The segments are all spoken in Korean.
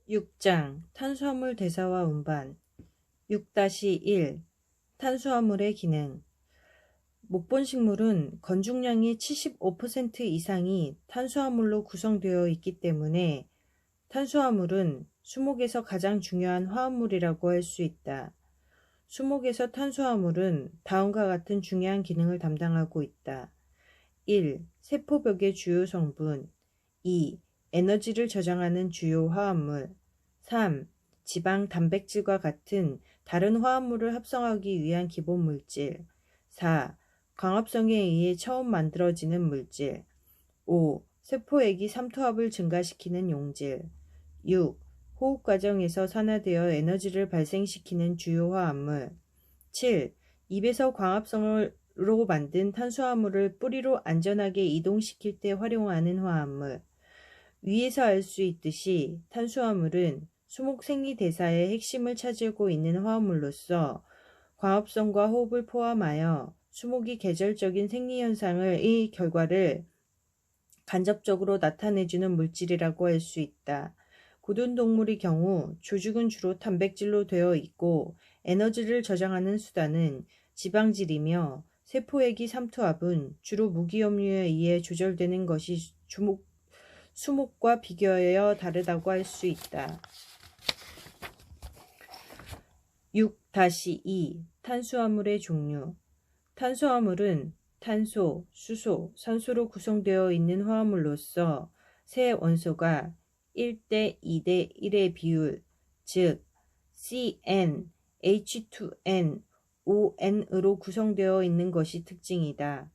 6장 탄수화물 대사와 운반 6-1 탄수화물의 기능 목본식물은 건중량의 75% 이상이 탄수화물로 구성되어 있기 때문에 탄수화물은 수목에서 가장 중요한 화합물이라고 할 수 있다. 수목에서 탄수화물은 다음과 같은 중요한 기능을 담당하고 있다. 1. 세포벽의 주요 성분 2. 에너지를 저장하는 주요 화합물 3. 지방, 단백질과 같은 다른 화합물을 합성하기 위한 기본 물질 4. 광합성에 의해 처음 만들어지는 물질 5. 세포액이 삼투압을 증가시키는 용질 6. 호흡 과정에서 산화되어 에너지를 발생시키는 주요 화합물 7. 입에서 광합성으로 만든 탄수화물을 뿌리로 안전하게 이동시킬 때 활용하는 화합물 위에서 알 수 있듯이 탄수화물은 수목 생리대사의 핵심을 차지하고 있는 화합물로서 광합성과 호흡을 포함하여 수목이 계절적인 생리현상의 결과를 간접적으로 나타내주는 물질이라고 할 수 있다. 고든 동물의 경우 조직은 주로 단백질로 되어 있고 에너지를 저장하는 수단은 지방질이며 세포액이 삼투압은 주로 무기염료에 의해 조절되는 것이 수목과 비교하여 다르다고 할 수 있다. 6-2 탄수화물의 종류 탄수화물은 탄소, 수소, 산소로 구성되어 있는 화합물로서 세 원소가 1:2:1의 비율, 즉 CN, H2N, ON으로 구성되어 있는 것이 특징이다.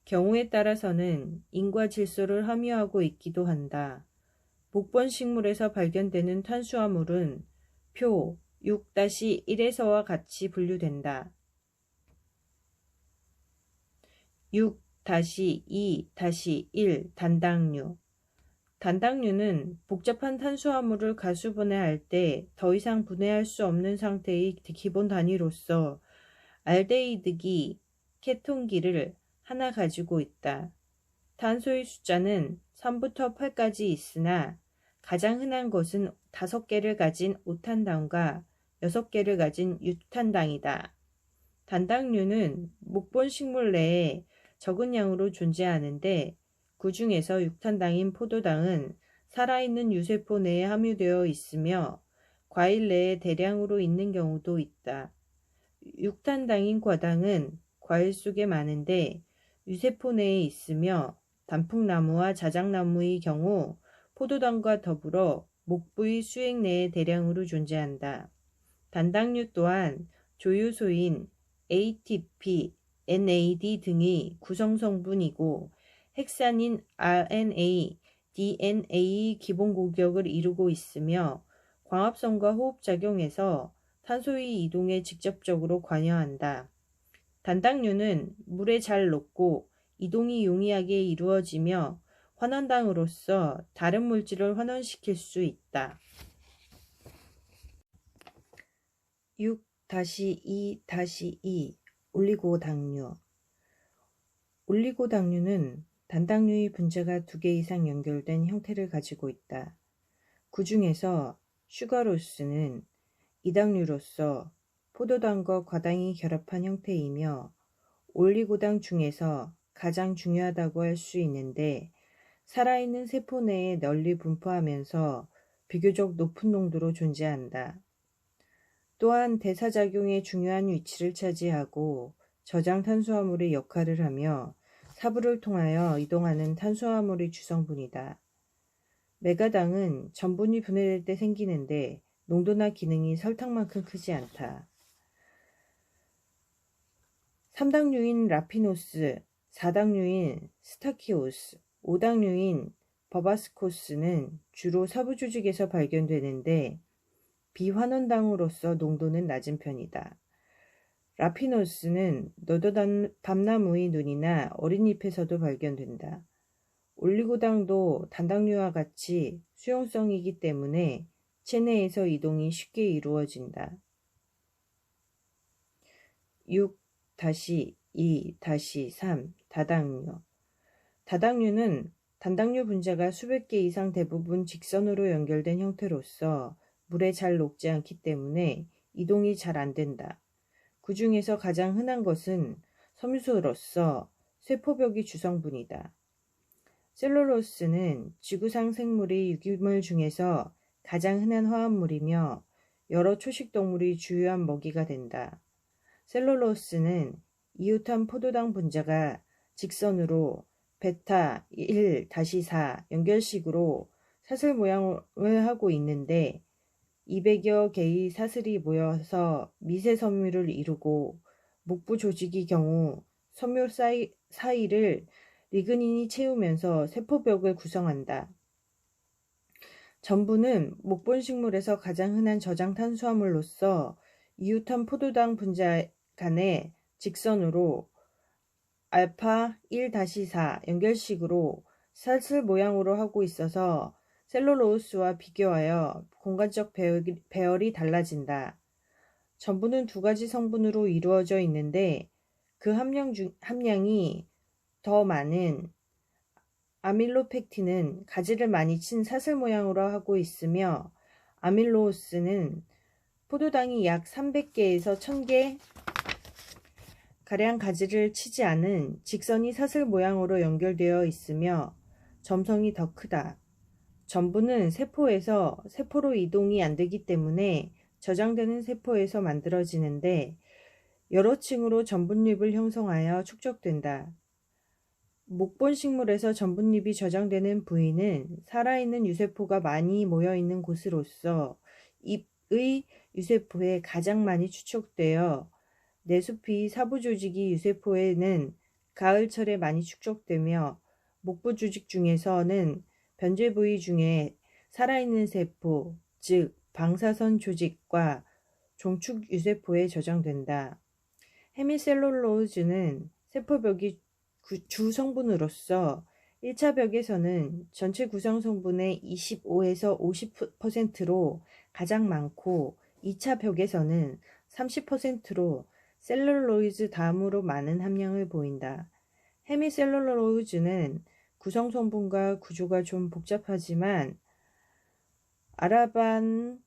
경우에 따라서는 인과 질소를 함유하고 있기도 한다. 목본식물에서 발견되는 탄수화물은 표 6-1에서와 같이 분류된다. 6-2-1 단당류 단당류는 복잡한 탄수화물을 가수 분해할 때 더 이상 분해할 수 없는 상태의 기본 단위로서 알데히드기, 케톤기를 하나 가지고 있다. 탄소의 숫자는 3부터 8까지 있으나 가장 흔한 것은 5개를 가진 5탄당과 6개를 가진 6탄당이다. 단당류는 목본식물 내에 적은 양으로 존재하는데 그 중에서 6탄당인 포도당은 살아있는 유세포 내에 함유되어 있으며 과일 내에 대량으로 있는 경우도 있다. 6탄당인 과당은 과일 속에 많은데 유세포 내에 있으며 단풍나무와 자작나무의 경우 포도당과 더불어 목부의 수액 내에 대량으로 존재한다. 단당류 또한 조효소인 ATP, NAD 등의 구성성분이고 핵산인 RNA, DNA의 기본 공격을 이루고 있으며 광합성과 호흡작용에서 탄소의 이동에 직접적으로 관여한다. 단당류는 물에 잘 녹고 이동이 용이하게 이루어지며 환원당으로서 다른 물질을 환원시킬 수 있다. 6-2-2 올리고당류 올리고당류는 단당류의 분자가 2개 이상 연결된 형태를 가지고 있다. 그 중에서 슈가로스는 이당류로서 포도당과 과당이 결합한 형태이며 올리고당 중에서 가장 중요하다고 할 수 있는데 살아있는 세포 내에 널리 분포하면서 비교적 높은 농도로 존재한다. 또한 대사작용에 중요한 위치를 차지하고 저장 탄수화물의 역할을 하며 사부를 통하여 이동하는 탄수화물의 주성분이다. 메가당은 전분이 분해될 때 생기는데 농도나 기능이 설탕만큼 크지 않다. 3당류인 라피노스, 4당류인 스타키오스, 5당류인 버바스코스는 주로 사부 조직에서 발견되는데 비환원당으로서 농도는 낮은 편이다. 라피노스는 너도담나무의 눈이나 어린 잎에서도 발견된다. 올리고당도 단당류와 같이 수용성이기 때문에 체내에서 이동이 쉽게 이루어진다. 6-2-3 다당류 다당류는 단당류 분자가 수백 개 이상 대부분 직선으로 연결된 형태로서 물에 잘 녹지 않기 때문에 이동이 잘 안 된다. 그 중에서 가장 흔한 것은 섬유소로서 쇠포벽이 주성분이다. 셀룰로스는 지구상 생물의 유기물 중에서 가장 흔한 화합물이며 여러 초식동물이 주요한 먹이가 된다. 셀룰로스는 이웃한 포도당 분자가 직선으로 베타 1-4 연결식으로 사슬 모양을 하고 있는데 200여 개의 사슬이 모여서 미세 섬유를 이루고 목부 조직의 경우 섬유 사이를 리그닌이 채우면서 세포벽을 구성한다. 전분은 목본식물에서 가장 흔한 저장 탄수화물로서 이웃한 포도당 분자 간에 직선으로 알파 1-4 연결식으로 사슬 모양으로 하고 있어서 셀룰로스와 비교하여 공간적 배열이 달라진다. 전분은 두 가지 성분으로 이루어져 있는데 그 함량이 더 많은 아밀로펙틴은 가지를 많이 친 사슬 모양으로 하고 있으며 아밀로스는 포도당이 약 300개에서 1000개 가량 가지를 치지 않은 직선이 사슬 모양으로 연결되어 있으며 점성이 더 크다. 전분은 세포로 이동이 안 되기 때문에 저장되는 세포에서 만들어지는데 여러 층으로 전분잎을 형성하여 축적된다. 목본식물에서 전분잎이 저장되는 부위는 살아있는 유세포가 많이 모여있는 곳으로서 잎의 유세포에 가장 많이 축적되어 내수피 사부조직이 유세포에는 가을철에 많이 축적되며 목부 조직 중에서는 변제 부위 중에 살아있는 세포, 즉 방사선 조직과 종축 유세포에 저장된다. 헤미셀룰로즈는 세포벽이 주성분으로서 1차 벽에서는 전체 구성 성분의 25에서 50%로 가장 많고 2차 벽에서는 30%로 셀룰로이드 다음으로 많은 함량을 보인다. 헤미셀룰로즈는 구성 성분과 구조가 좀 복잡하지만 아라반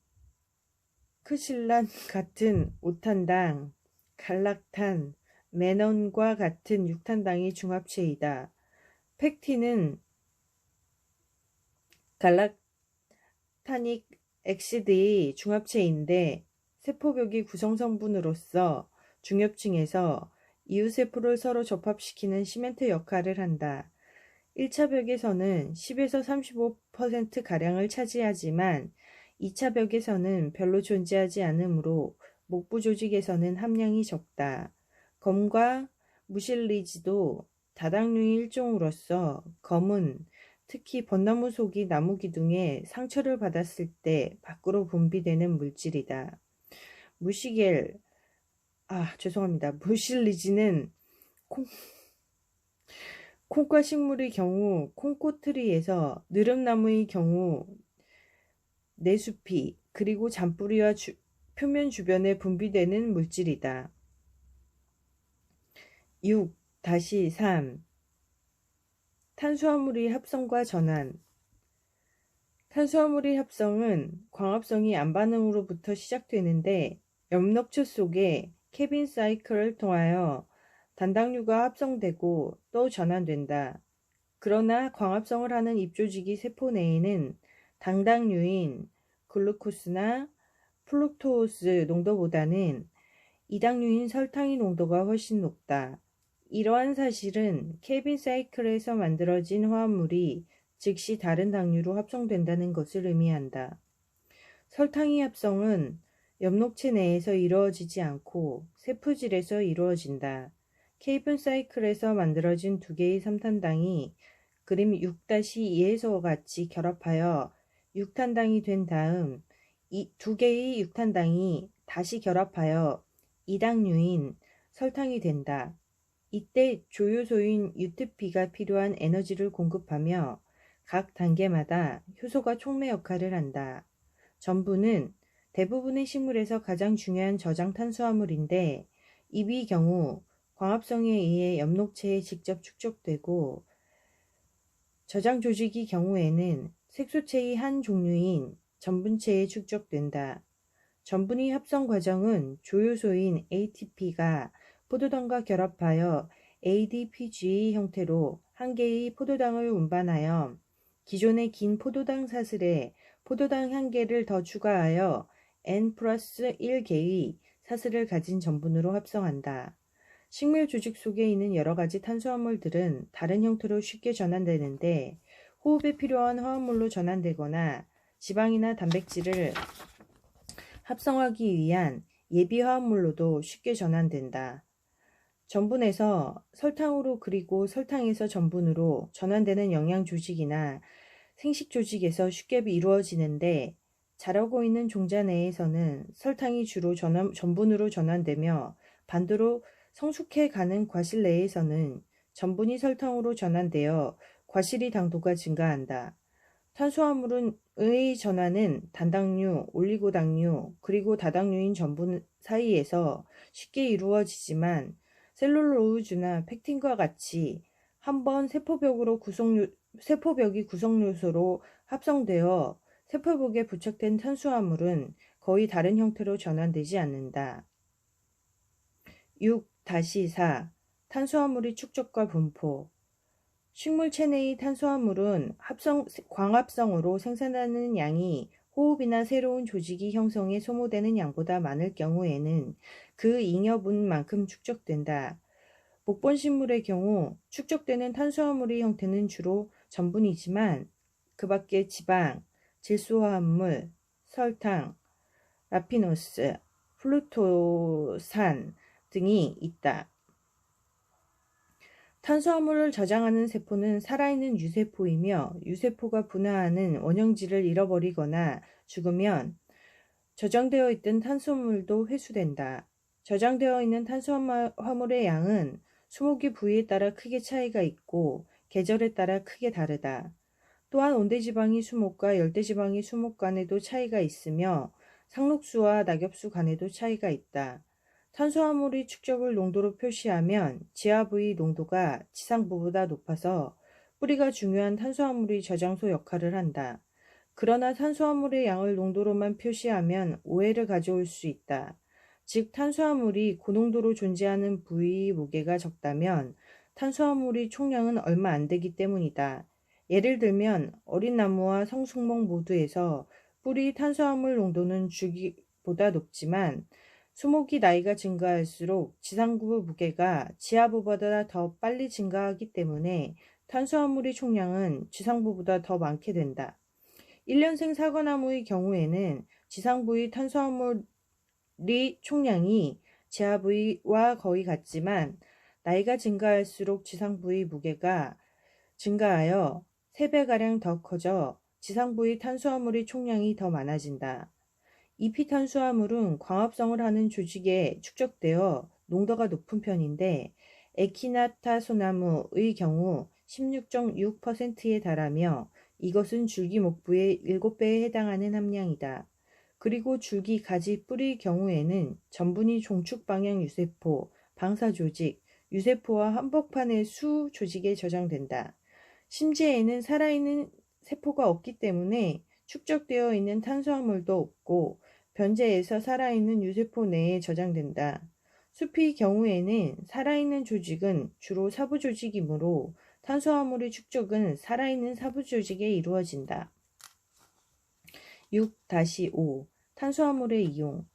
크실란 같은 5탄당, 갈락탄, 메넌과 같은 6탄당의 중합체이다. 펙틴은 갈락타닉 엑시드의 중합체인데 세포벽이 구성성분으로서 중엽층에서 이웃세포를 서로 접합시키는 시멘트 역할을 한다. 1차 벽에서는 10에서 35%가량을 차지하지만 2차 벽에서는 별로 존재하지 않으므로 목부 조직에서는 함량이 적다. 검과 무실리지도 다당류의 일종으로서 검은 특히 벚나무 속이 나무 기둥에 상처를 받았을 때 밖으로 분비되는 물질이다. 무실리지는 콩과 식물의 경우 콩꼬트리에서 느릅나무의 경우 내수피 그리고 잔뿌리와 표면 주변에 분비되는 물질이다. 6-3 탄수화물의 합성과 전환. 탄수화물의 합성은 광합성이 암반응으로부터 시작되는데 엽록체 속에 케빈 사이클을 통하여 단당류가 합성되고 또 전환된다. 그러나 광합성을 하는 잎조직이 세포 내에는 당당류인 글루코스나 플룩토스 농도보다는 이당류인 설탕의 농도가 훨씬 높다. 이러한 사실은 케빈 사이클에서 만들어진 화합물이 즉시 다른 당류로 합성된다는 것을 의미한다. 설탕의 합성은 엽록체 내에서 이루어지지 않고 세포질에서 이루어진다. 케빈 사이클에서 만들어진 두 개의 3탄당이 그림 6-2에서와 같이 결합하여 6탄당이 된 다음 이 두 개의 6탄당이 다시 결합하여 2당류인 설탕이 된다. 이때 조효소인 UTP가 필요한 에너지를 공급하며 각 단계마다 효소가 촉매 역할을 한다. 전분은 대부분의 식물에서 가장 중요한 저장 탄수화물인데 잎의 경우 광합성에 의해 엽록체에 직접 축적되고 저장 조직의 경우에는 색소체의 한 종류인 전분체에 축적된다. 전분의 합성 과정은 조효소인 ATP가 포도당과 결합하여 ADPG 형태로 한 개의 포도당을 운반하여 기존의 긴 포도당 사슬에 포도당 한 개를 더 추가하여 N 플러스 1개의 사슬을 가진 전분으로 합성한다. 식물 조직 속에 있는 여러 가지 탄수화물들은 다른 형태로 쉽게 전환되는데 호흡에 필요한 화합물로 전환되거나 지방이나 단백질을 합성하기 위한 예비 화합물로도 쉽게 전환된다. 전분에서 설탕으로 그리고 설탕에서 전분으로 전환되는 영양 조직이나 생식 조직에서 쉽게 이루어지는데 자라고 있는 종자 내에서는 설탕이 주로 전분으로 전환되며 반대로 성숙해 가는 과실 내에서는 전분이 설탕으로 전환되어 과실의 당도가 증가한다. 탄수화물의 전환은 단당류, 올리고당류, 그리고 다당류인 전분 사이에서 쉽게 이루어지지만 셀룰로즈나 펙틴과 같이 한번 세포벽이 구성요소로 합성되어 세포벽에 부착된 탄수화물은 거의 다른 형태로 전환되지 않는다. 6-4. 탄수화물의 축적과 분포. 식물 체내의 탄수화물은 광합성으로 생산하는 양이 호흡이나 새로운 조직이 형성에 소모되는 양보다 많을 경우에는 그 잉여분만큼 축적된다. 목본식물의 경우 축적되는 탄수화물의 형태는 주로 전분이지만 그 밖에 지방, 질소화합물, 설탕, 라피노스, 플루토산 등이 있다. 탄수화물을 저장하는 세포는 살아있는 유세포이며 유세포가 분화하는 원형질을 잃어버리거나 죽으면 저장되어 있던 탄수화물도 회수된다. 저장되어 있는 탄수화물의 양은 수목이 부위에 따라 크게 차이가 있고 계절에 따라 크게 다르다. 또한 온대지방이 수목과 열대지방이 수목 간에도 차이가 있으며 상록수와 낙엽수 간에도 차이가 있다. 탄수화물의 축적을 농도로 표시하면 지하부의 농도가 지상부보다 높아서 뿌리가 중요한 탄수화물의 저장소 역할을 한다. 그러나 탄수화물의 양을 농도로만 표시하면 오해를 가져올 수 있다. 즉 탄수화물이 고농도로 존재하는 부위의 무게가 적다면 탄수화물의 총량은 얼마 안 되기 때문이다. 예를 들면 어린 나무와 성숙목 모두에서 뿌리 탄수화물 농도는 주기보다 높지만 수목이 나이가 증가할수록 지상부 무게가 지하부보다 더 빨리 증가하기 때문에 탄수화물의 총량은 지상부보다 더 많게 된다. 1년생 사과나무의 경우에는 지상부의 탄수화물의 총량이 지하부와 거의 같지만 나이가 증가할수록 지상부의 무게가 증가하여 3배가량 더 커져 지상부의 탄수화물의 총량이 더 많아진다. 잎이 탄수화물은 광합성을 하는 조직에 축적되어 농도가 높은 편인데 에키나타 소나무의 경우 16.6%에 달하며 이것은 줄기 목부의 7배에 해당하는 함량이다. 그리고 줄기, 가지, 뿌리의 경우에는 전분이 종축 방향 유세포, 방사 조직, 유세포와 한복판의 수 조직에 저장된다. 심지에는 살아있는 세포가 없기 때문에 축적되어 있는 탄수화물도 없고 변제에서 살아있는 유세포 내에 저장된다. 숲의 경우에는 살아있는 조직은 주로 사부 조직이므로 탄수화물의 축적은 살아있는 사부 조직에 이루어진다. 6-5. 탄수화물의 이용.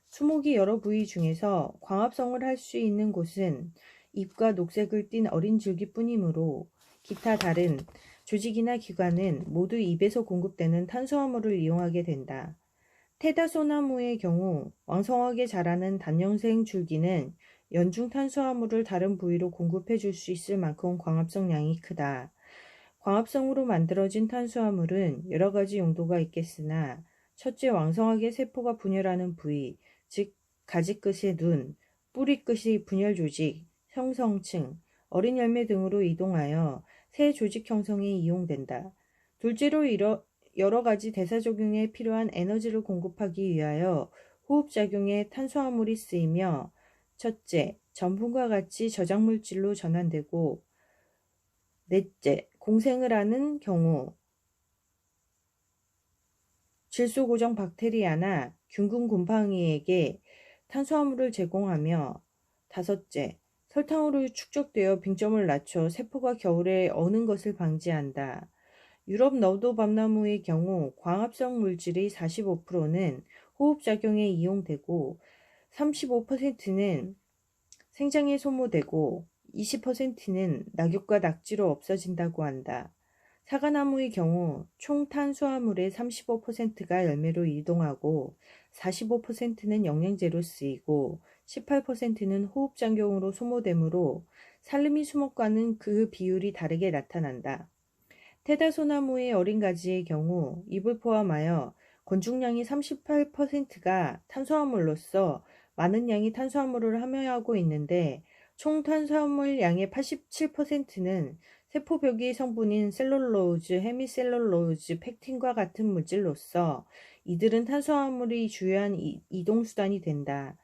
수목이 여러 부위 중에서 광합성을 할 수 있는 곳은 잎과 녹색을 띤 어린 줄기뿐이므로 기타 다른 조직이나 기관은 모두 잎에서 공급되는 탄수화물을 이용하게 된다. 테다소나무의 경우 왕성하게 자라는 단형생 줄기는 연중 탄수화물을 다른 부위로 공급해 줄 수 있을 만큼 광합성량이 크다. 광합성으로 만들어진 탄수화물은 여러 가지 용도가 있겠으나 첫째 왕성하게 세포가 분열하는 부위, 즉 가지끝의 눈, 뿌리끝의 분열 조직, 형성층, 어린 열매 등으로 이동하여 새 조직 형성에 이용된다. 둘째로 여러 가지 대사작용에 필요한 에너지를 공급하기 위하여 호흡작용에 탄수화물이 쓰이며 첫째, 전분과 같이 저장물질로 전환되고 넷째, 공생을 하는 경우 질소고정 박테리아나 균근 곰팡이에게 탄수화물을 제공하며 다섯째, 설탕으로 축적되어 빙점을 낮춰 세포가 겨울에 어는 것을 방지한다. 유럽 너도밤나무의 경우 광합성 물질의 45%는 호흡작용에 이용되고 35%는 생장에 소모되고 20%는 낙엽과 낙지로 없어진다고 한다. 사과나무의 경우 총 탄수화물의 35%가 열매로 이동하고 45%는 영양제로 쓰이고 18%는 호흡작용으로 소모되므로 살르미 수목과는 그 비율이 다르게 나타난다. 테다소나무의 어린 가지의 경우 잎을 포함하여 건축량이 38%가 탄수화물로서 많은 양이 탄수화물을 함유하고 있는데 총 탄수화물 양의 87%는 세포벽의 성분인 셀룰로즈, 헤미셀룰로즈, 펙틴과 같은 물질로서 이들은 탄수화물의 주요한 이동수단이 된다.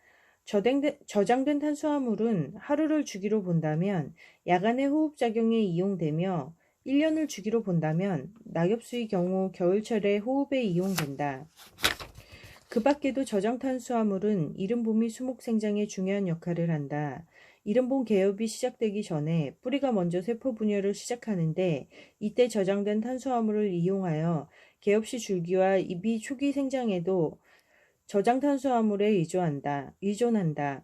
저장된 탄수화물은 하루를 주기로 본다면 야간의 호흡작용에 이용되며 1년을 주기로 본다면 낙엽수의 경우 겨울철에 호흡에 이용된다. 그 밖에도 저장탄수화물은 이른봄이 수목 생장에 중요한 역할을 한다. 이른봄 개업이 시작되기 전에 뿌리가 먼저 세포 분열을 시작하는데 이때 저장된 탄수화물을 이용하여 개업시 줄기와 잎이 초기 생장에도 저장탄수화물에 의존한다.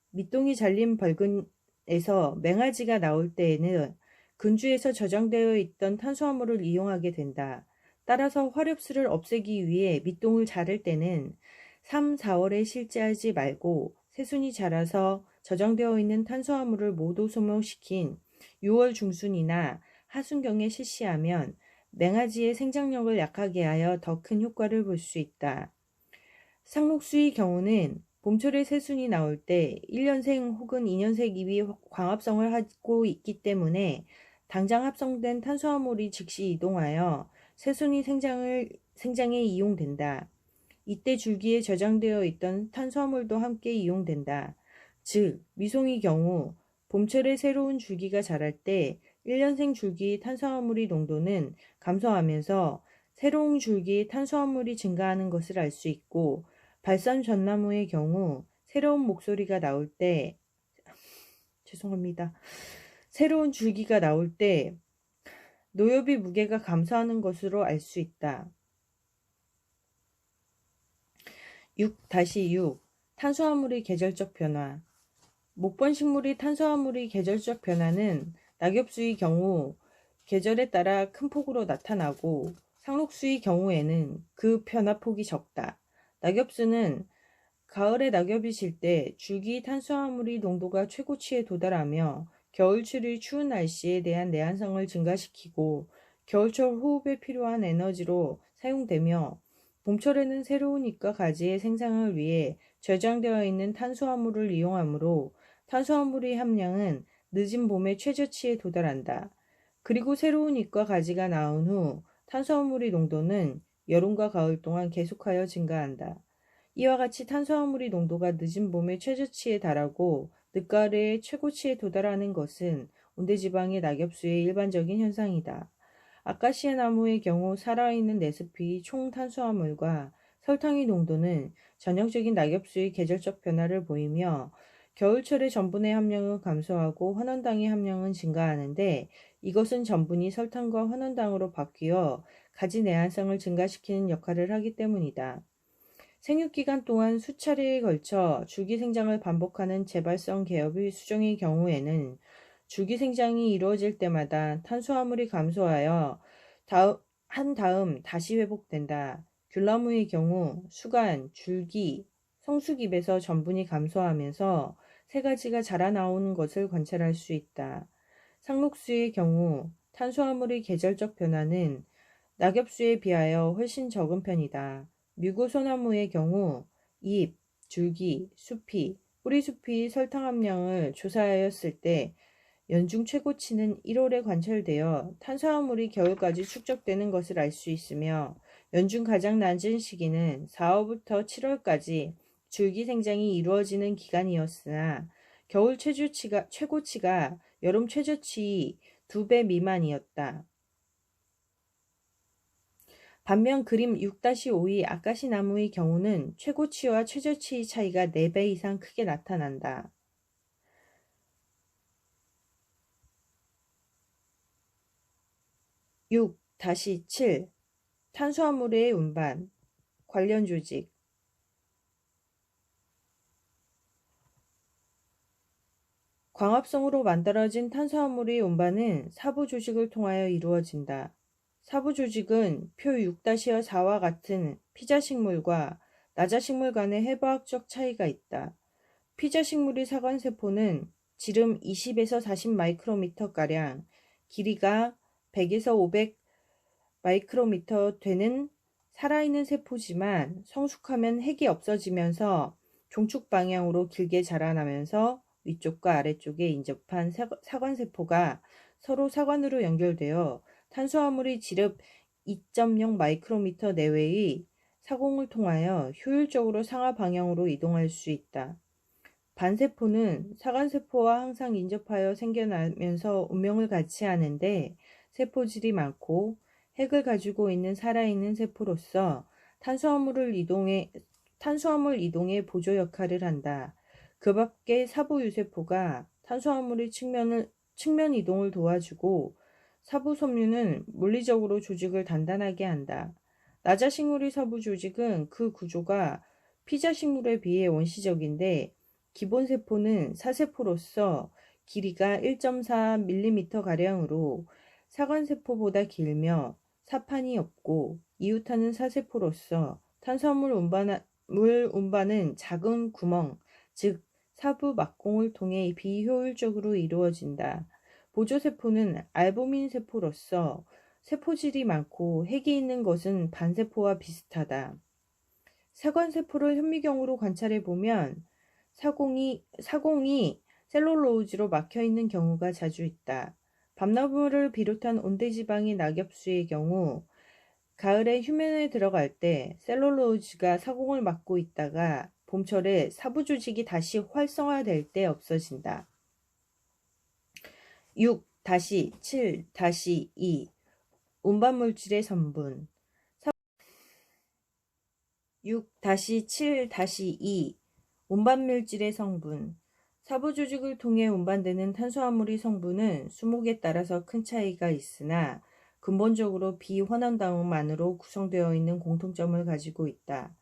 밑동이 잘린 벌근에서 맹아지가 나올 때에는 근주에서 저장되어 있던 탄수화물을 이용하게 된다. 따라서 화렵수를 없애기 위해 밑동을 자를 때는 3, 4월에 실제하지 말고 새순이 자라서 저장되어 있는 탄수화물을 모두 소모시킨 6월 중순이나 하순경에 실시하면 맹아지의 생장력을 약하게 하여 더 큰 효과를 볼 수 있다. 상록수의 경우는 봄철에 새순이 나올 때 1년생 혹은 2년생 잎이 광합성을 하고 있기 때문에 당장 합성된 탄수화물이 즉시 이동하여 새순이 생장에 이용된다. 이때 줄기에 저장되어 있던 탄수화물도 함께 이용된다. 즉, 미송의 경우 봄철에 새로운 줄기가 자랄 때 1년생 줄기의 탄수화물의 농도는 감소하면서 새로운 줄기의 탄수화물이 증가하는 것을 알 수 있고 발산 전나무의 경우 새로운 목소리가 나올 때 새로운 줄기가 나올 때 노엽의 무게가 감소하는 것으로 알 수 있다. 6-6 탄수화물의 계절적 변화 목본식물의 탄수화물의 계절적 변화는 낙엽수의 경우 계절에 따라 큰 폭으로 나타나고 상록수의 경우에는 그 변화폭이 적다. 낙엽수는 가을에 낙엽이 질 때 줄기 탄수화물의 농도가 최고치에 도달하며 겨울철의 추운 날씨에 대한 내한성을 증가시키고 겨울철 호흡에 필요한 에너지로 사용되며 봄철에는 새로운 잎과 가지의 생장을 위해 저장되어 있는 탄수화물을 이용하므로 탄수화물의 함량은 늦은 봄에 최저치에 도달한다. 그리고 새로운 잎과 가지가 나온 후 탄수화물의 농도는 여름과 가을 동안 계속하여 증가한다. 이와 같이 탄수화물의 농도가 늦은 봄에 최저치에 달하고 늦가을에 최고치에 도달하는 것은 온대지방의 낙엽수의 일반적인 현상이다. 아카시아 나무의 경우 살아있는 내습의 총 탄수화물과 설탕의 농도는 전형적인 낙엽수의 계절적 변화를 보이며 겨울철에 전분의 함량은 감소하고 환원당의 함량은 증가하는데 이것은 전분이 설탕과 환원당으로 바뀌어 가지 내한성을 증가시키는 역할을 하기 때문이다. 생육기간 동안 수차례에 걸쳐 줄기생장을 반복하는 재발성 개업의 수정의 경우에는 줄기생장이 이루어질 때마다 탄수화물이 감소하여 다음 다시 회복된다. 귤나무의 경우 수간, 줄기, 성숙잎에서 전분이 감소하면서 새 가지가 자라나오는 것을 관찰할 수 있다. 상록수의 경우 탄수화물의 계절적 변화는 낙엽수에 비하여 훨씬 적은 편이다. 뮤고소나무의 경우 잎, 줄기, 숲이, 뿌리숲이 설탕 함량을 조사하였을 때 연중 최고치는 1월에 관찰되어 탄수화물이 겨울까지 축적되는 것을 알 수 있으며 연중 가장 낮은 시기는 4월부터 7월까지 줄기 생장이 이루어지는 기간이었으나 겨울 최고치가 여름 최저치 2배 미만이었다. 반면 그림 6-5의 아카시나무의 경우는 최고치와 최저치의 차이가 4배 이상 크게 나타난다. 6-7 탄수화물의 운반 관련 조직 광합성으로 만들어진 탄수화물의 운반은 사부 조직을 통하여 이루어진다. 사부 조직은 표 6-4와 같은 피자식물과 나자식물 간의 해부학적 차이가 있다. 피자식물의 사관세포는 지름 20에서 40 마이크로미터가량, 길이가 100에서 500 마이크로미터 되는 살아있는 세포지만 성숙하면 핵이 없어지면서 종축 방향으로 길게 자라나면서 위쪽과 아래쪽에 인접한 사관세포가 서로 사관으로 연결되어 탄수화물이 지름 2.0 마이크로미터 내외의 사공을 통하여 효율적으로 상하 방향으로 이동할 수 있다. 반세포는 사관세포와 항상 인접하여 생겨나면서 운명을 같이 하는데 세포질이 많고 핵을 가지고 있는 살아있는 세포로서 탄수화물 이동의 보조 역할을 한다. 그 밖에 사부유세포가 탄수화물의 측면 이동을 도와주고 사부섬유는 물리적으로 조직을 단단하게 한다. 나자식물의 사부 조직은 그 구조가 피자식물에 비해 원시적인데 기본세포는 사세포로서 길이가 1.4mm가량으로 사관세포보다 길며 사판이 없고 이웃하는 사세포로서 탄수화물 운반은 작은 구멍, 즉 사부 막공을 통해 비효율적으로 이루어진다. 보조세포는 알부민 세포로서 세포질이 많고 핵이 있는 것은 반세포와 비슷하다. 사관세포를 현미경으로 관찰해 보면 사공이 셀룰로즈로 막혀 있는 경우가 자주 있다. 밤나무를 비롯한 온대지방의 낙엽수의 경우 가을에 휴면에 들어갈 때 셀룰로즈가 사공을 막고 있다가 봄철에 사부 조직이 다시 활성화될 때 없어진다. 6-7-2 운반물질의 성분 6-7-2 운반물질의 성분 사부조직을 통해 운반되는 탄수화물의 성분은 수목에 따라서 큰 차이가 있으나 근본적으로 비환원당만으로 구성되어 있는 공통점을 가지고 있다.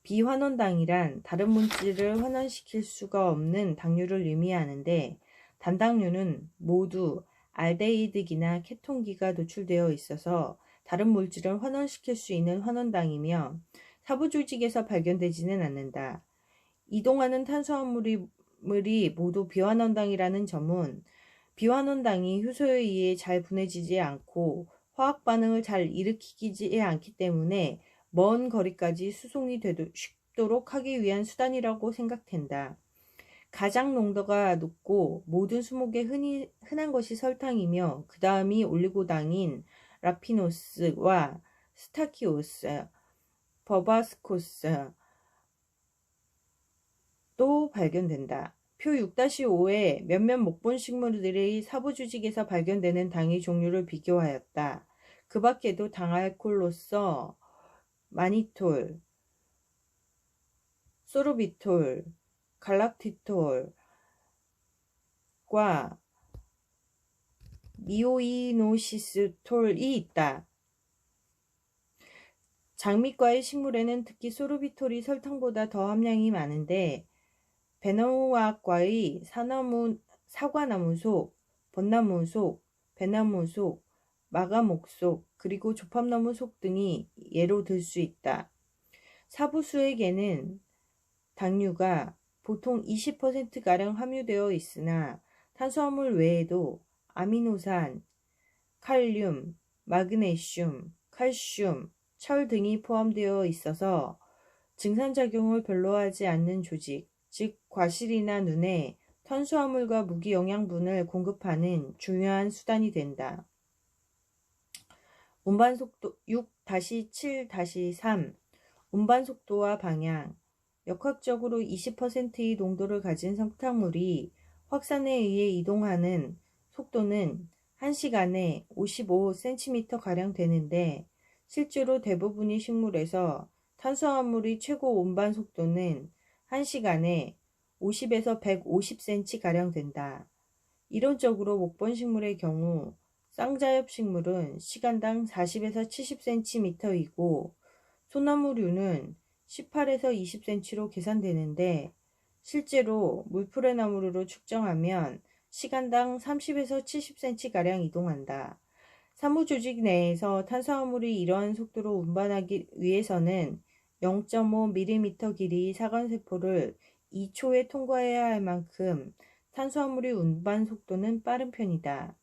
비환원당이란 다른 물질을 환원시킬 수가 없는 당류를 의미하는데 단당류는 모두 알데히드기나 케톤기가 노출되어 있어서 다른 물질을 환원시킬 수 있는 환원당이며 사부조직에서 발견되지는 않는다. 이동하는 탄수화물이 모두 비환원당이라는 점은 비환원당이 효소에 의해 잘 분해지지 않고 화학반응을 잘 일으키지 않기 때문에 먼 거리까지 수송이 쉽도록 하기 위한 수단이라고 생각된다. 가장 농도가 높고 모든 수목에 흔한 것이 설탕이며 그 다음이 올리고당인 라피노스와 스타키오스, 버바스코스 또 발견된다. 표 6-5에 몇몇 목본 식물들의 사부조직에서 발견되는 당의 종류를 비교하였다. 그 밖에도 당알콜로서 마니톨, 소르비톨, 갈락티톨과 미오이노시스톨이 있다. 장미과의 식물에는 특히 소르비톨이 설탕보다 더 함량이 많은데 배나무과의 사과나무 속, 벚나무 속, 배나무 속, 마가목 속, 그리고 조팝나무 속 등이 예로 들 수 있다. 사부수액에는 당류가 보통 20%가량 함유되어 있으나 탄수화물 외에도 아미노산, 칼륨, 마그네슘, 칼슘, 철 등이 포함되어 있어서 증산작용을 별로 하지 않는 조직, 즉 과실이나 눈에 탄수화물과 무기영양분을 공급하는 중요한 수단이 된다. 운반속도 6-7-3 운반속도와 방향 역학적으로 20%의 농도를 가진 석탄물이 확산에 의해 이동하는 속도는 1시간에 55cm가량 되는데 실제로 대부분의 식물에서 탄수화물의 최고 운반 속도는 1시간에 50에서 150cm가량 된다. 이론적으로 목본식물의 경우 쌍자엽 식물은 시간당 40에서 70cm이고 소나무류는 18에서 20cm로 계산되는데 실제로 물풀의 나무로 측정하면 시간당 30에서 70cm가량 이동한다. 사무조직 내에서 탄수화물이 이러한 속도로 운반하기 위해서는 0.5mm 길이의 사관세포를 2초에 통과해야 할 만큼 탄수화물의 운반 속도는 빠른 편이다.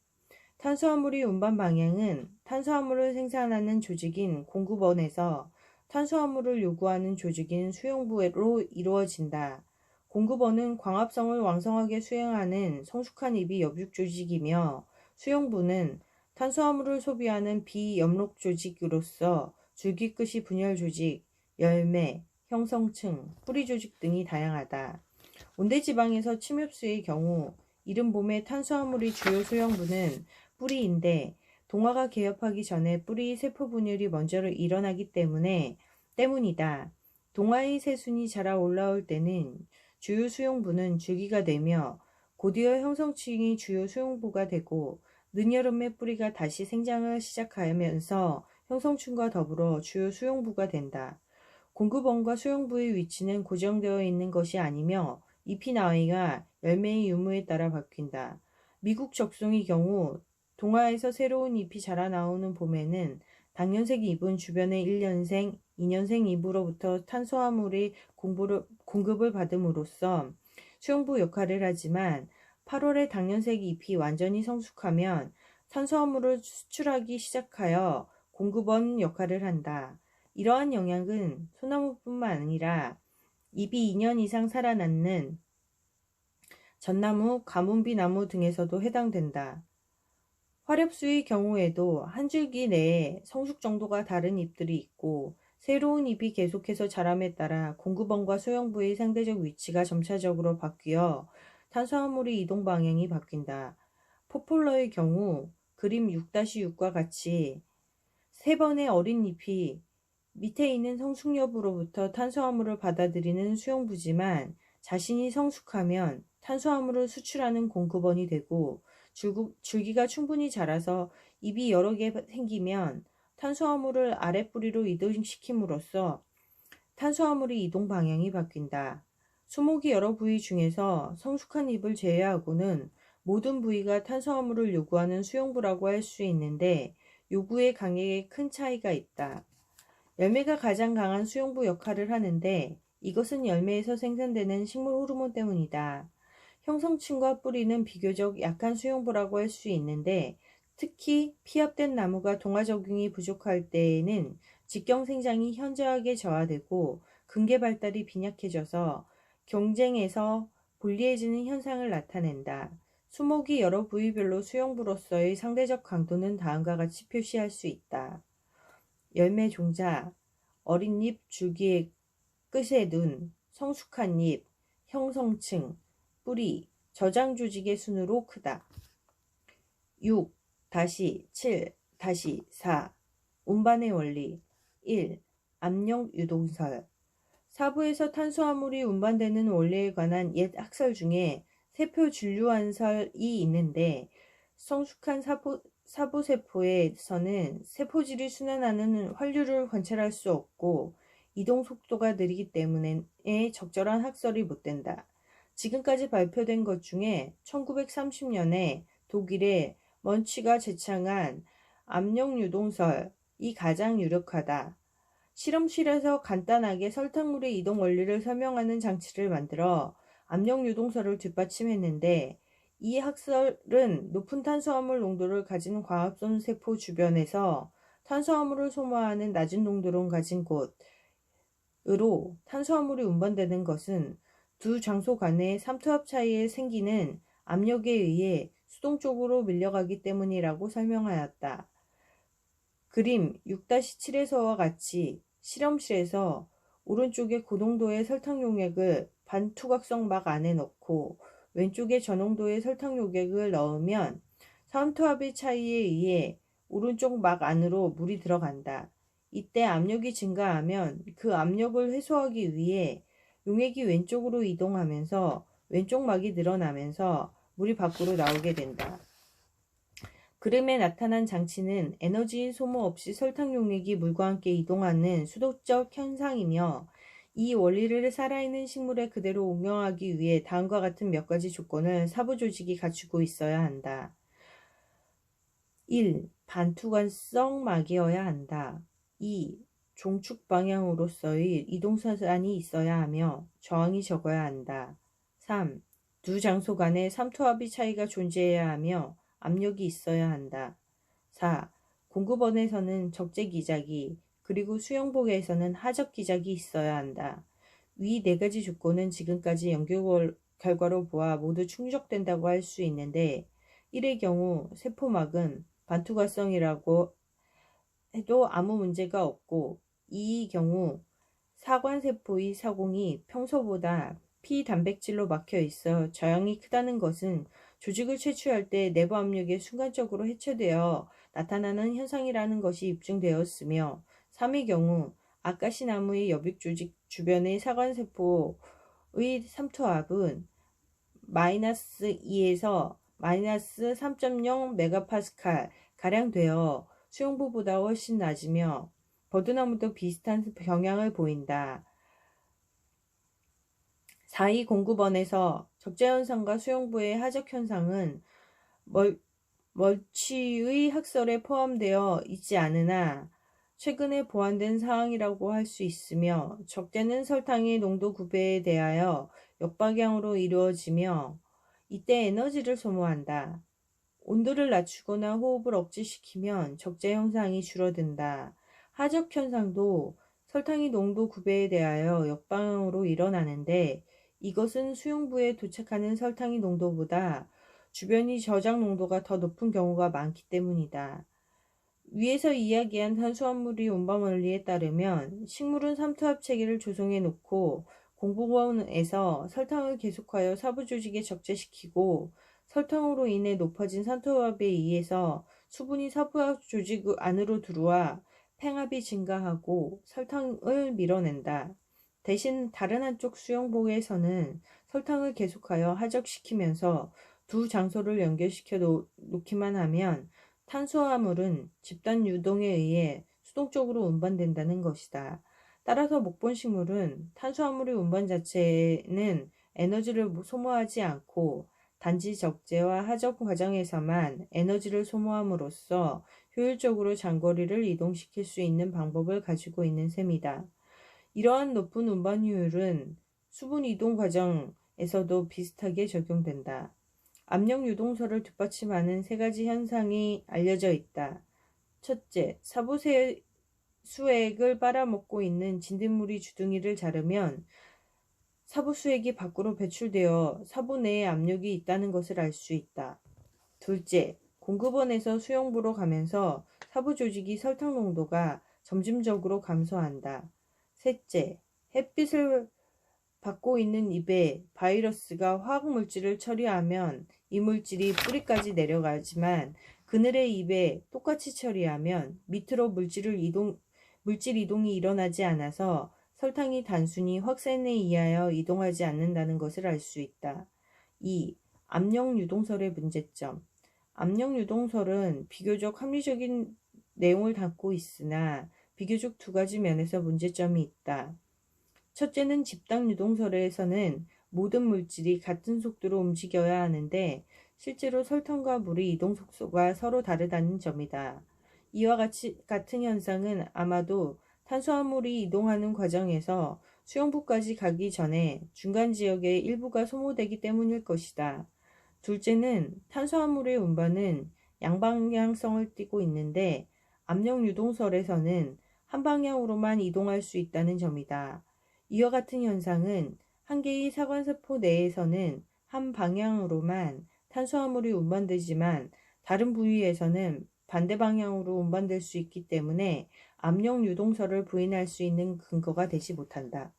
탄수화물의 운반 방향은 탄수화물을 생산하는 조직인 공급원에서 탄수화물을 요구하는 조직인 수용부로 이루어진다. 공급원은 광합성을 왕성하게 수행하는 성숙한 잎이 엽육 조직이며 수용부는 탄수화물을 소비하는 비엽록 조직으로서 줄기 끝이 분열 조직, 열매, 형성층, 뿌리 조직 등이 다양하다. 온대지방에서 침엽수의 경우 이른 봄에 탄수화물의 주요 수용부는 뿌리인데 동화가 개업하기 전에 뿌리 세포 분열이 먼저 일어나기 때문이다. 동화의 새순이 자라 올라올 때는 주요 수용부는 줄기가 되며 곧이어 형성층이 주요 수용부가 되고 늦여름에 뿌리가 다시 생장을 시작하면서 형성층과 더불어 주요 수용부가 된다. 공급원과 수용부의 위치는 고정되어 있는 것이 아니며 잎이 나이가 열매의 유무에 따라 바뀐다. 미국 적송의 경우 동화에서 새로운 잎이 자라나오는 봄에는 당년색 잎은 주변의 1년생, 2년생 잎으로부터 탄수화물의 공급을 받음으로써 수용부 역할을 하지만 8월에 당년색 잎이 완전히 성숙하면 탄수화물을 수출하기 시작하여 공급원 역할을 한다. 이러한 영향은 소나무뿐만 아니라 잎이 2년 이상 살아남는 전나무, 가뭄비나무 등에서도 해당된다. 화렵수의 경우에도 한 줄기 내에 성숙 정도가 다른 잎들이 있고 새로운 잎이 계속해서 자람에 따라 공급원과 수용부의 상대적 위치가 점차적으로 바뀌어 탄수화물의 이동 방향이 바뀐다. 포폴러의 경우 그림 6-6과 같이 3번의 어린 잎이 밑에 있는 성숙엽으로부터 탄수화물을 받아들이는 수용부지만 자신이 성숙하면 탄수화물을 수출하는 공급원이 되고 줄기가 충분히 자라서 잎이 여러 개 생기면 탄수화물을 아랫뿌리로 이동시킴으로써 탄수화물의 이동 방향이 바뀐다. 수목의 여러 부위 중에서 성숙한 잎을 제외하고는 모든 부위가 탄수화물을 요구하는 수용부라고 할 수 있는데 요구의 강액에 큰 차이가 있다. 열매가 가장 강한 수용부 역할을 하는데 이것은 열매에서 생산되는 식물 호르몬 때문이다. 형성층과 뿌리는 비교적 약한 수용부라고 할 수 있는데 특히 피합된 나무가 동화 적용이 부족할 때에는 직경 생장이 현저하게 저하되고 근계 발달이 빈약해져서 경쟁에서 불리해지는 현상을 나타낸다. 수목이 여러 부위별로 수용부로서의 상대적 강도는 다음과 같이 표시할 수 있다. 열매 종자, 어린 잎 줄기의 끝의 눈, 성숙한 잎, 형성층, 뿌리, 저장 조직의 순으로 크다. 6-7-4 운반의 원리 1. 압력 유동설 사부에서 탄수화물이 운반되는 원리에 관한 옛 학설 중에 세포 진류환설이 있는데 성숙한 사부세포에서는 세포질이 순환하는 환류를 관찰할 수 없고 이동 속도가 느리기 때문에 적절한 학설이 못된다. 지금까지 발표된 것 중에 1930년에 독일의 먼치가 제창한 압력유동설이 가장 유력하다. 실험실에서 간단하게 설탕물의 이동 원리를 설명하는 장치를 만들어 압력유동설을 뒷받침했는데 이 학설은 높은 탄수화물 농도를 가진 광합성 세포 주변에서 탄수화물을 소모하는 낮은 농도를 가진 곳으로 탄수화물이 운반되는 것은 두 장소 간의 삼투압 차이에 생기는 압력에 의해 수동적으로 밀려가기 때문이라고 설명하였다. 그림 6-7에서와 같이 실험실에서 오른쪽에 고농도의 설탕 용액을 반투각성 막 안에 넣고 왼쪽에 저농도의 설탕 용액을 넣으면 삼투압의 차이에 의해 오른쪽 막 안으로 물이 들어간다. 이때 압력이 증가하면 그 압력을 해소하기 위해 용액이 왼쪽으로 이동하면서 왼쪽 막이 늘어나면서 물이 밖으로 나오게 된다. 그림에 나타난 장치는 에너지 소모 없이 설탕 용액이 물과 함께 이동하는 수동적 현상이며, 이 원리를 살아있는 식물에 그대로 응용하기 위해 다음과 같은 몇 가지 조건을 사부 조직이 갖추고 있어야 한다. 1. 반투관성 막이어야 한다. 2. 종축 방향으로서의 이동선이 있어야 하며 저항이 적어야 한다. 3. 두 장소 간에 삼투압의 차이가 존재해야 하며 압력이 있어야 한다. 4. 공급원에서는 적재 기작이, 그리고 수용복에서는 하적 기작이 있어야 한다. 위 네 가지 조건은 지금까지 연구 결과로 보아 모두 충족된다고 할 수 있는데, 1의 경우 세포막은 반투과성이라고 해도 아무 문제가 없고, 2의 경우 사관세포의 사공이 평소보다 피단백질로 막혀 있어 저항이 크다는 것은 조직을 채취할 때 내부 압력이 순간적으로 해체되어 나타나는 현상이라는 것이 입증되었으며, 3의 경우 아카시나무의 엽익조직 주변의 사관세포의 삼투압은 마이너스 2에서 마이너스 3.0 메가파스칼 가량 되어 수용부보다 훨씬 낮으며 버드나무도 비슷한 경향을 보인다. 4위 공급원에서 적재현상과 수용부의 하적현상은 멀치의 학설에 포함되어 있지 않으나 최근에 보완된 사항이라고 할 수 있으며, 적재는 설탕의 농도 구배에 대하여 역방향으로 이루어지며 이때 에너지를 소모한다. 온도를 낮추거나 호흡을 억제시키면 적재 현상이 줄어든다. 하적 현상도 설탕의 농도 구배에 대하여 역방향으로 일어나는데, 이것은 수용부에 도착하는 설탕의 농도보다 주변의 저장 농도가 더 높은 경우가 많기 때문이다. 위에서 이야기한 탄수화물의 운반 원리에 따르면 식물은 삼투압 체계를 조성해 놓고 공급원에서 설탕을 계속하여 사부 조직에 적재시키고, 설탕으로 인해 높아진 산투압에 의해서 수분이 사부 조직 안으로 들어와 팽압이 증가하고 설탕을 밀어낸다. 대신 다른 한쪽 수용복에서는 설탕을 계속하여 하적시키면서 두 장소를 연결시켜 놓기만 하면 탄수화물은 집단 유동에 의해 수동적으로 운반된다는 것이다. 따라서 목본식물은 탄수화물의 운반 자체는 에너지를 소모하지 않고 단지 적재와 하적 과정에서만 에너지를 소모함으로써 효율적으로 장거리를 이동시킬 수 있는 방법을 가지고 있는 셈이다. 이러한 높은 운반 효율은 수분 이동 과정에서도 비슷하게 적용된다. 압력 유동설을 뒷받침하는 세 가지 현상이 알려져 있다. 첫째, 사부 수액을 빨아먹고 있는 진딧물이 주둥이를 자르면 사부 수액이 밖으로 배출되어 사부 내에 압력이 있다는 것을 알 수 있다. 둘째, 공급원에서 수용부로 가면서 사부 조직이 설탕 농도가 점진적으로 감소한다. 셋째, 햇빛을 받고 있는 잎에 바이러스가 화학물질을 처리하면 이 물질이 뿌리까지 내려가지만, 그늘의 잎에 똑같이 처리하면 밑으로 물질 이동이 일어나지 않아서 설탕이 단순히 확산에 의하여 이동하지 않는다는 것을 알 수 있다. 2. 압력 유동설의 문제점. 압력 유동설은 비교적 합리적인 내용을 담고 있으나 비교적 두 가지 면에서 문제점이 있다. 첫째는 집단 유동설에서는 모든 물질이 같은 속도로 움직여야 하는데, 실제로 설탕과 물의 이동 속도가 서로 다르다는 점이다. 이와 같은 현상은 아마도 탄수화물이 이동하는 과정에서 수용부까지 가기 전에 중간 지역의 일부가 소모되기 때문일 것이다. 둘째는 탄수화물의 운반은 양방향성을 띠고 있는데, 압력 유동설에서는 한 방향으로만 이동할 수 있다는 점이다. 이와 같은 현상은 한 개의 사관세포 내에서는 한 방향으로만 탄수화물이 운반되지만 다른 부위에서는 반대 방향으로 운반될 수 있기 때문에 압력 유동설을 부인할 수 있는 근거가 되지 못한다.